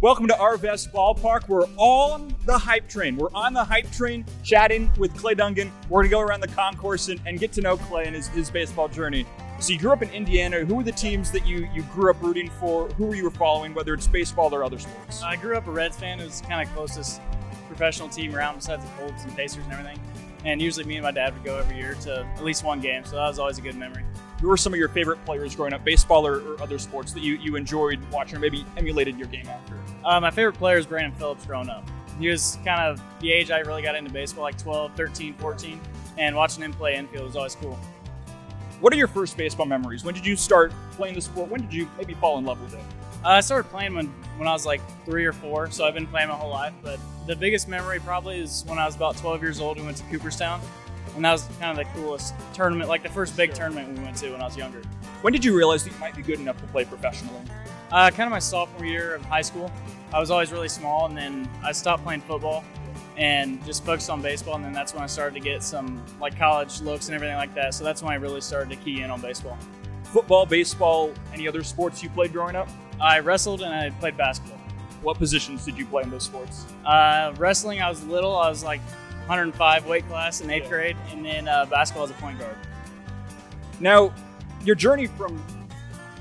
Welcome to Arvest Ballpark. We're on the hype train. We're on the hype train chatting with Clay Dungan. We're going to go around the concourse and get to know Clay and his baseball journey. So you grew up in Indiana. Who were the teams that you grew up rooting for? Who were you were following, whether it's baseball or other sports? I grew up a Reds fan. It was kind of closest professional team around besides the Colts and Pacers and everything. And usually me and my dad would go every year to at least one game, so that was always a good memory. Who were some of your favorite players growing up, baseball or other sports, that you enjoyed watching or maybe emulated your game after? My favorite player is Brandon Phillips growing up. He was kind of the age I really got into baseball, like 12, 13, 14, and watching him play infield was always cool. What are your first baseball memories? When did you start playing the sport? When did you maybe fall in love with it? I started playing when I was like 3 or 4, so I've been playing my whole life. But the biggest memory probably is when I was about 12 years old. We went to Cooperstown, and that was kind of the coolest tournament, like the first big tournament we went to when I was younger. When did you realize that you might be good enough to play professionally? Kind of my sophomore year of high school. I was always really small, and then I stopped playing football and just focused on baseball, and then that's when I started to get some like college looks and everything like that. So that's when I really started to key in on baseball. Football, baseball, any other sports you played growing up? I wrestled and I played basketball. What positions did you play in those sports? Wrestling, I was little. I was like 105 weight class in 8th grade, and then basketball as a point guard. Now, your journey from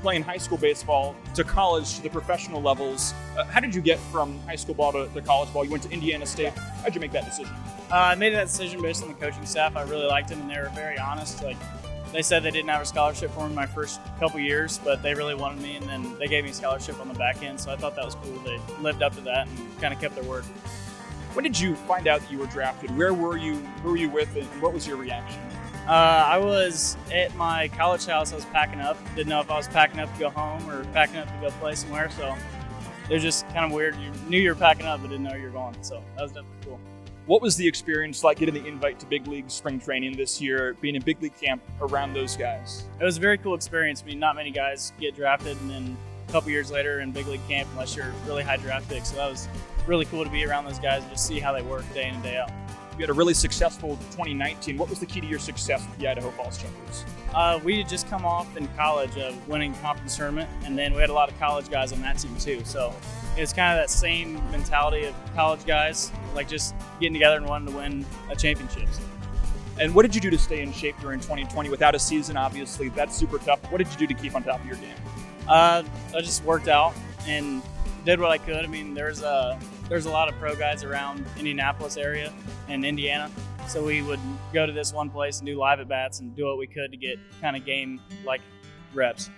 playing high school baseball to college to the professional levels, how did you get from high school ball to college ball? You went to Indiana State. How'd you make that decision? I made that decision based on the coaching staff. I really liked them, and they were very honest. Like, they said they didn't have a scholarship for me my first couple years, but they really wanted me, and then they gave me a scholarship on the back end, so I thought that was cool. They lived up to that and kind of kept their word. When did you find out that you were drafted? Where were you? Who were you with, and what was your reaction? I was at my college house. I was packing up. Didn't know if I was packing up to go home or packing up to go play somewhere, so it was just kind of weird. You knew you were packing up, but didn't know you were going, so that was definitely cool. What was the experience like getting the invite to big league spring training this year, being in big league camp around those guys? It was a very cool experience. I mean, not many guys get drafted, and then a couple years later in big league camp unless you're really high draft pick. So that was really cool to be around those guys and just see how they work day in and day out. You had a really successful 2019. What was the key to your success with the Idaho Falls Chuggers? We had just come off in college of winning conference tournament, and then we had a lot of college guys on that team too. So it's kind of that same mentality of college guys, like just getting together and wanting to win a championship. And what did you do to stay in shape during 2020 without a season? Obviously, that's super tough. What did you do to keep on top of your game? I just worked out and did what I could. I mean, there's a lot of pro guys around Indianapolis area and Indiana, so we would go to this one place and do live at bats and do what we could to get kind of game like reps.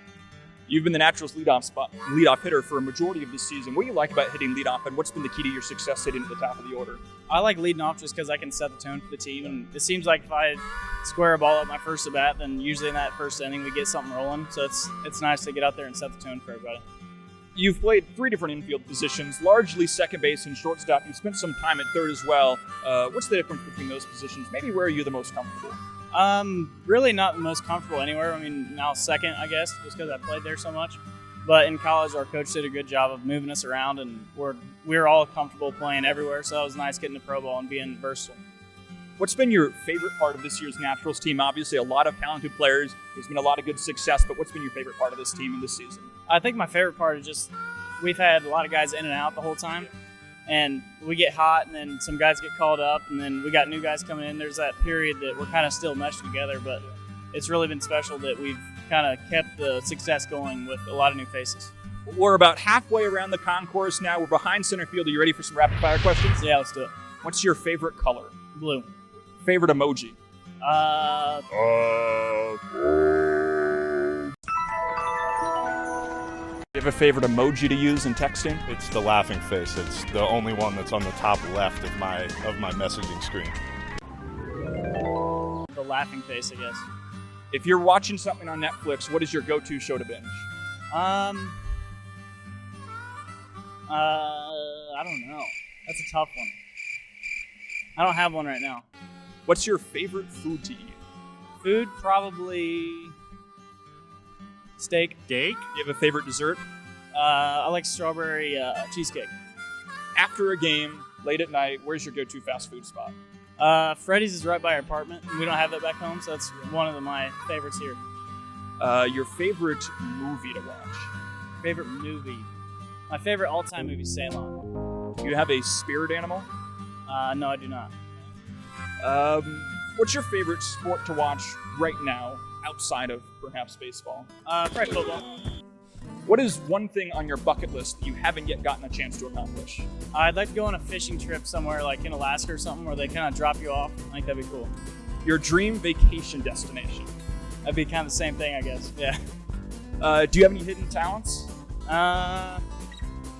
You've been the Naturals leadoff hitter for a majority of the season. What do you like about hitting leadoff, and what's been the key to your success hitting at the top of the order? I like leading off just because I can set the tone for the team, and it seems like if I square a ball up my first at bat, then usually in that first inning we get something rolling. So it's nice to get out there and set the tone for everybody. You've played 3 different infield positions, largely second base and shortstop. You've spent some time at third as well. What's the difference between those positions? Maybe where are you the most comfortable? Really not the most comfortable anywhere. I mean, now second, I guess, just because I played there so much. But in college, our coach did a good job of moving us around, and we were all comfortable playing everywhere. So it was nice getting the pro ball and being versatile. What's been your favorite part of this year's Naturals team? Obviously, a lot of talented players. There's been a lot of good success, but what's been your favorite part of this team in this season? I think my favorite part is just we've had a lot of guys in and out the whole time, and we get hot, and then some guys get called up, and then we got new guys coming in. There's that period that we're kind of still meshed together, but it's really been special that we've kind of kept the success going with a lot of new faces. We're about halfway around the concourse now. We're behind center field. Are you ready for some rapid-fire questions? Yeah, let's do it. What's your favorite color? Blue. Favorite emoji? You have a favorite emoji to use in texting? It's the laughing face. It's the only one that's on the top left of my messaging screen. The laughing face, I guess. If you're watching something on Netflix, what is your go-to show to binge? I don't know. That's a tough one. I don't have one right now. What's your favorite food to eat? Food, probably steak. Steak? You have a favorite dessert? I like strawberry cheesecake. After a game, late at night, where's your go-to fast food spot? Freddy's is right by our apartment. We don't have that back home, so that's one of my favorites here. Your favorite movie to watch? Favorite movie? My favorite all-time movie is Ceylon. Do you have a spirit animal? No, I do not. What's your favorite sport to watch right now outside of perhaps baseball? Probably football. What is one thing on your bucket list that you haven't yet gotten a chance to accomplish? I'd like to go on a fishing trip somewhere like in Alaska or something where they kind of drop you off. I think that'd be cool. Your dream vacation destination? That'd be kind of the same thing, I guess. Yeah. Do you have any hidden talents?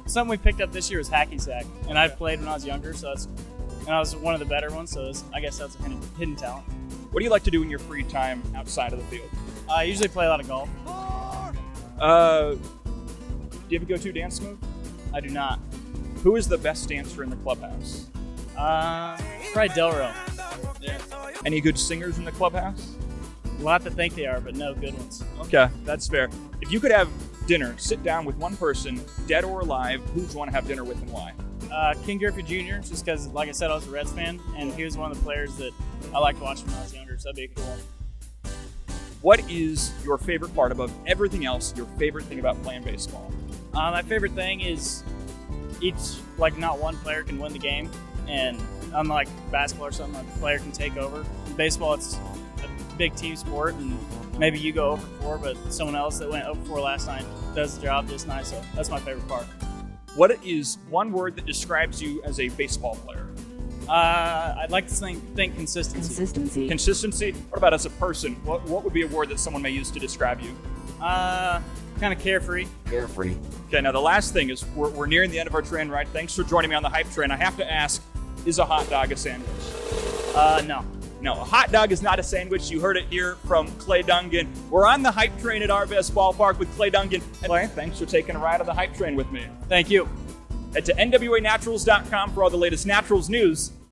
Something we picked up this year was hacky sack, and I played when I was younger, and I was one of the better ones, so I guess that's a hidden talent. What do you like to do in your free time outside of the field? I usually play a lot of golf. Do you have a go-to dance move? I do not. Who is the best dancer in the Clubhouse? Probably Delro. Yeah. Any good singers in the Clubhouse? We'll have to think they are, but no good ones. Okay, that's fair. If you could have dinner, sit down with one person, dead or alive, who would you want to have dinner with and why? King Griffey Jr., just because, like I said, I was a Reds fan, and he was one of the players that I liked watching when I was younger, so that'd be a cool one. What is your favorite part above everything else, your favorite thing about playing baseball? My favorite thing is not one player can win the game, and unlike basketball or something, a player can take over. In baseball, it's a big team sport, and maybe you go 0 for 4, but someone else that went 0 for 4 last night does the job just nice, so that's my favorite part. What is one word that describes you as a baseball player? I'd like to think consistency. Consistency? What about as a person? What would be a word that someone may use to describe you? Kind of carefree. Okay, now the last thing is we're nearing the end of our train ride. Thanks for joining me on the hype train. I have to ask, is a hot dog a sandwich? No. No, a hot dog is not a sandwich. You heard it here from Clay Dungan. We're on the hype train at Arvest Ballpark with Clay Dungan. Clay, thanks for taking a ride on the hype train with me. Thank you. Head to nwanaturals.com for all the latest naturals news